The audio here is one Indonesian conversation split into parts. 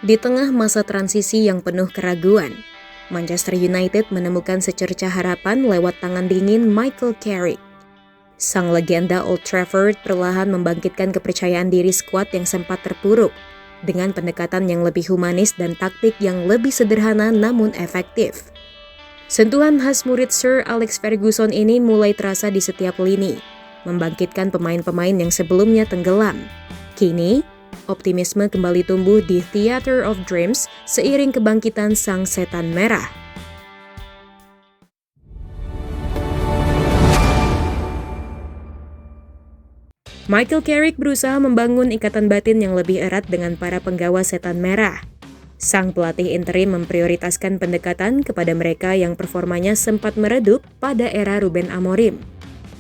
Di tengah masa transisi yang penuh keraguan, Manchester United menemukan secercah harapan lewat tangan dingin Michael Carrick. Sang legenda Old Trafford perlahan membangkitkan kepercayaan diri skuad yang sempat terpuruk dengan pendekatan yang lebih humanis dan taktik yang lebih sederhana namun efektif. Sentuhan khas murid Sir Alex Ferguson ini mulai terasa di setiap lini, membangkitkan pemain-pemain yang sebelumnya tenggelam. Kini, optimisme kembali tumbuh di Theatre of Dreams seiring kebangkitan sang setan merah. Michael Carrick berusaha membangun ikatan batin yang lebih erat dengan para penggawa setan merah. Sang pelatih interim memprioritaskan pendekatan kepada mereka yang performanya sempat meredup pada era Ruben Amorim.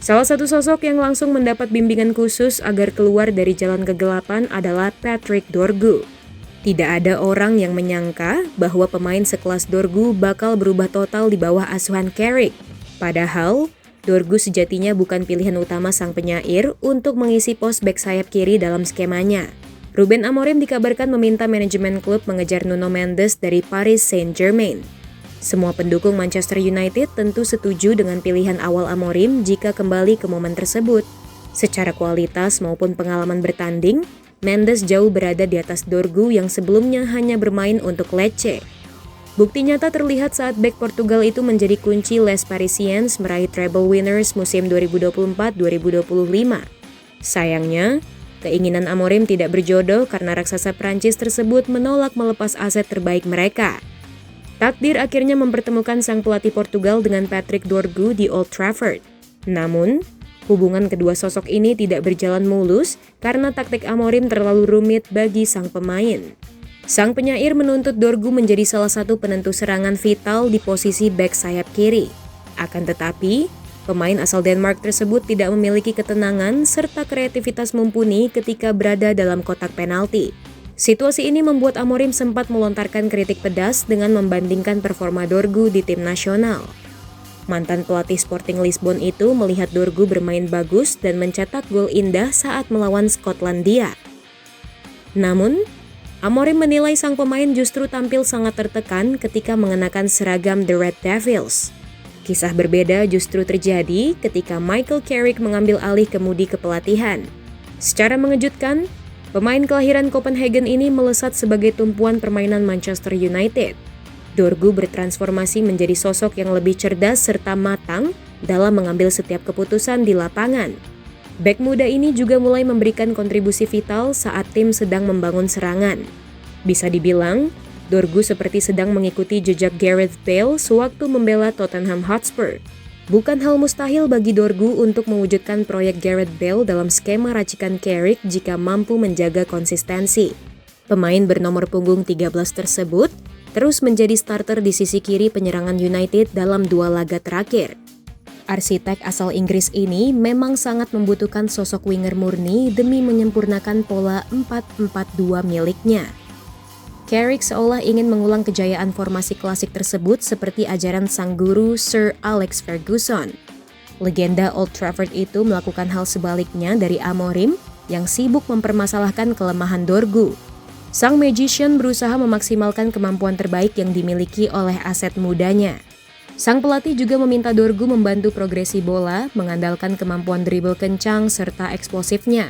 Salah satu sosok yang langsung mendapat bimbingan khusus agar keluar dari jalan kegelapan adalah Patrick Dorgu. Tidak ada orang yang menyangka bahwa pemain sekelas Dorgu bakal berubah total di bawah asuhan Carrick. Padahal, Dorgu sejatinya bukan pilihan utama sang penyair untuk mengisi pos bek sayap kiri dalam skemanya. Ruben Amorim dikabarkan meminta manajemen klub mengejar Nuno Mendes dari Paris Saint-Germain. Semua pendukung Manchester United tentu setuju dengan pilihan awal Amorim jika kembali ke momen tersebut. Secara kualitas maupun pengalaman bertanding, Mendes jauh berada di atas Dorgu yang sebelumnya hanya bermain untuk Lecce. Bukti nyata terlihat saat bek Portugal itu menjadi kunci Les Parisiens meraih treble winners musim 2024-2025. Sayangnya, keinginan Amorim tidak berjodoh karena raksasa Prancis tersebut menolak melepas aset terbaik mereka. Takdir akhirnya mempertemukan sang pelatih Portugal dengan Patrick Dorgu di Old Trafford. Namun, hubungan kedua sosok ini tidak berjalan mulus karena taktik Amorim terlalu rumit bagi sang pemain. Sang penyair menuntut Dorgu menjadi salah satu penentu serangan vital di posisi bek sayap kiri. Akan tetapi, pemain asal Denmark tersebut tidak memiliki ketenangan serta kreativitas mumpuni ketika berada dalam kotak penalti. Situasi ini membuat Amorim sempat melontarkan kritik pedas dengan membandingkan performa Dorgu di tim nasional. Mantan pelatih Sporting Lisbon itu melihat Dorgu bermain bagus dan mencetak gol indah saat melawan Skotlandia. Namun, Amorim menilai sang pemain justru tampil sangat tertekan ketika mengenakan seragam The Red Devils. Kisah berbeda justru terjadi ketika Michael Carrick mengambil alih kemudi kepelatihan. Secara mengejutkan, pemain kelahiran Copenhagen ini melesat sebagai tumpuan permainan Manchester United. Dorgu bertransformasi menjadi sosok yang lebih cerdas serta matang dalam mengambil setiap keputusan di lapangan. Bek muda ini juga mulai memberikan kontribusi vital saat tim sedang membangun serangan. Bisa dibilang, Dorgu seperti sedang mengikuti jejak Gareth Bale sewaktu membela Tottenham Hotspur. Bukan hal mustahil bagi Dorgu untuk mewujudkan proyek Gareth Bale dalam skema racikan Carrick jika mampu menjaga konsistensi. Pemain bernomor punggung 13 tersebut terus menjadi starter di sisi kiri penyerangan United dalam 2 laga terakhir. Arsitek asal Inggris ini memang sangat membutuhkan sosok winger murni demi menyempurnakan pola 4-4-2 miliknya. Carrick seolah ingin mengulang kejayaan formasi klasik tersebut seperti ajaran sang guru Sir Alex Ferguson. Legenda Old Trafford itu melakukan hal sebaliknya dari Amorim yang sibuk mempermasalahkan kelemahan Dorgu. Sang magician berusaha memaksimalkan kemampuan terbaik yang dimiliki oleh aset mudanya. Sang pelatih juga meminta Dorgu membantu progresi bola, mengandalkan kemampuan dribble kencang serta eksplosifnya.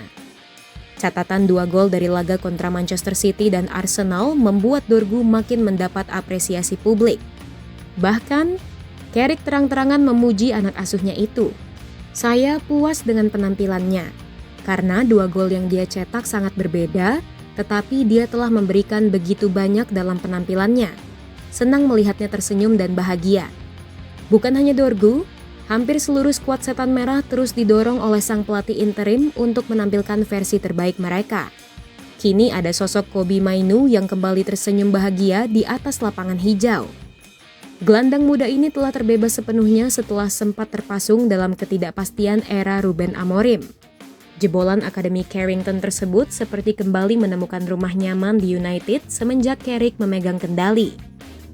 Catatan 2 gol dari laga kontra Manchester City dan Arsenal membuat Dorgu makin mendapat apresiasi publik. Bahkan, Carrick terang-terangan memuji anak asuhnya itu. Saya puas dengan penampilannya, karena 2 gol yang dia cetak sangat berbeda, tetapi dia telah memberikan begitu banyak dalam penampilannya. Senang melihatnya tersenyum dan bahagia. Bukan hanya Dorgu, hampir seluruh skuad setan merah terus didorong oleh sang pelatih interim untuk menampilkan versi terbaik mereka. Kini ada sosok Kobbie Mainoo yang kembali tersenyum bahagia di atas lapangan hijau. Gelandang muda ini telah terbebas sepenuhnya setelah sempat terpasung dalam ketidakpastian era Ruben Amorim. Jebolan Akademi Carrington tersebut seperti kembali menemukan rumah nyaman di United semenjak Carrick memegang kendali.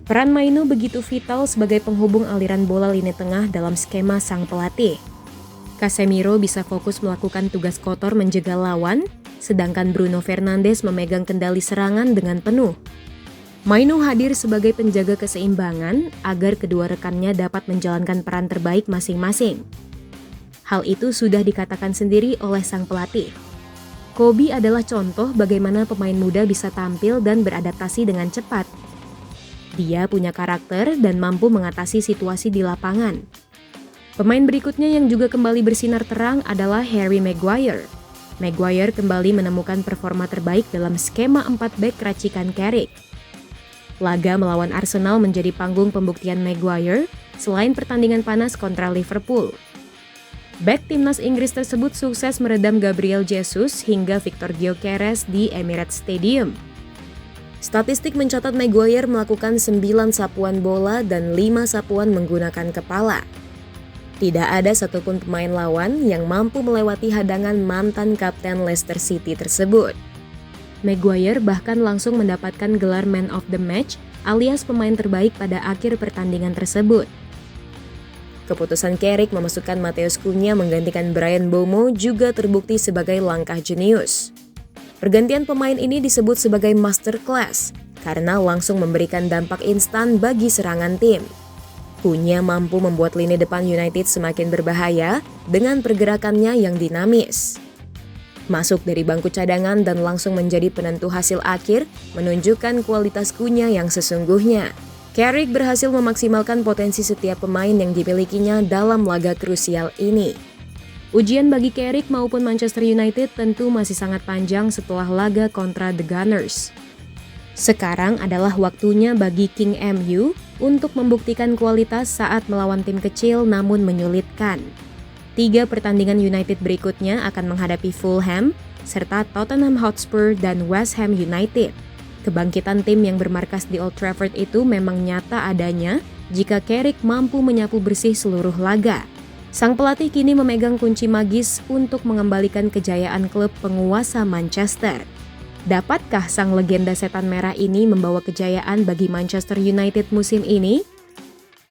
Peran Mainoo begitu vital sebagai penghubung aliran bola lini tengah dalam skema sang pelatih. Casemiro bisa fokus melakukan tugas kotor menjegal lawan, sedangkan Bruno Fernandes memegang kendali serangan dengan penuh. Maino hadir sebagai penjaga keseimbangan agar kedua rekannya dapat menjalankan peran terbaik masing-masing. Hal itu sudah dikatakan sendiri oleh sang pelatih. Kobe adalah contoh bagaimana pemain muda bisa tampil dan beradaptasi dengan cepat. Dia punya karakter dan mampu mengatasi situasi di lapangan. Pemain berikutnya yang juga kembali bersinar terang adalah Harry Maguire. Maguire kembali menemukan performa terbaik dalam skema 4 bek racikan Carrick. Laga melawan Arsenal menjadi panggung pembuktian Maguire selain pertandingan panas kontra Liverpool. Bek timnas Inggris tersebut sukses meredam Gabriel Jesus hingga Victor Gyökeres di Emirates Stadium. Statistik mencatat Maguire melakukan 9 sapuan bola dan 5 sapuan menggunakan kepala. Tidak ada satupun pemain lawan yang mampu melewati hadangan mantan kapten Leicester City tersebut. Maguire bahkan langsung mendapatkan gelar Man of the Match alias pemain terbaik pada akhir pertandingan tersebut. Keputusan Carrick memasukkan Matheus Cunha menggantikan Bryan Mbeumo juga terbukti sebagai langkah jenius. Pergantian pemain ini disebut sebagai masterclass karena langsung memberikan dampak instan bagi serangan tim. Cunha mampu membuat lini depan United semakin berbahaya dengan pergerakannya yang dinamis. Masuk dari bangku cadangan dan langsung menjadi penentu hasil akhir menunjukkan kualitas Cunha yang sesungguhnya. Carrick berhasil memaksimalkan potensi setiap pemain yang dimilikinya dalam laga krusial ini. Ujian bagi Carrick maupun Manchester United tentu masih sangat panjang setelah laga kontra The Gunners. Sekarang adalah waktunya bagi King MU untuk membuktikan kualitas saat melawan tim kecil namun menyulitkan. 3 pertandingan United berikutnya akan menghadapi Fulham, serta Tottenham Hotspur dan West Ham United. Kebangkitan tim yang bermarkas di Old Trafford itu memang nyata adanya jika Carrick mampu menyapu bersih seluruh laga. Sang pelatih kini memegang kunci magis untuk mengembalikan kejayaan klub penguasa Manchester. Dapatkah sang legenda setan merah ini membawa kejayaan bagi Manchester United musim ini?